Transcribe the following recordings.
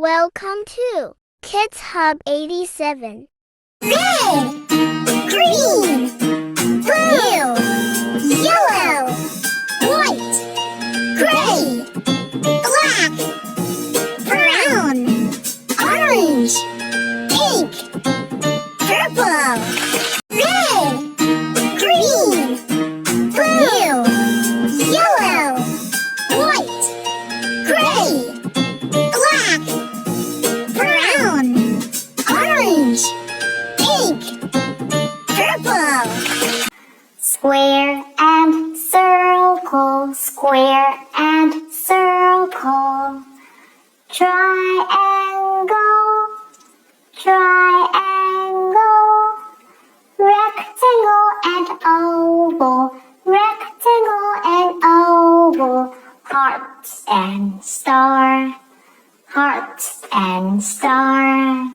Welcome to Kids Hub 87. Red, green, blue, yellow, white, gray, black, brown, orange, pink, purple. Red, green, blue, yellow, white, gray, black, brown, orange, pink, purple. Square and circle, square and circle. Triangle, triangle. Rectangle and oval, rectangle and oval. Heart and star, heart and star.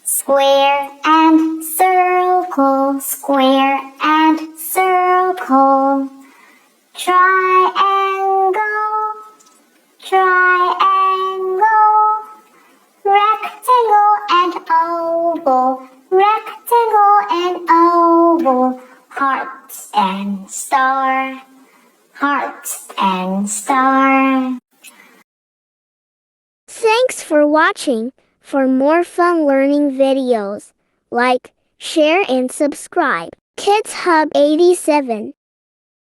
Square and circle, square and circle. Triangle, triangle. Rectangle and oval, rectangle and oval. Heart and star, heart and star. Thanks for watching. For more fun learning videos, like, share and subscribe. Kids Hub 87.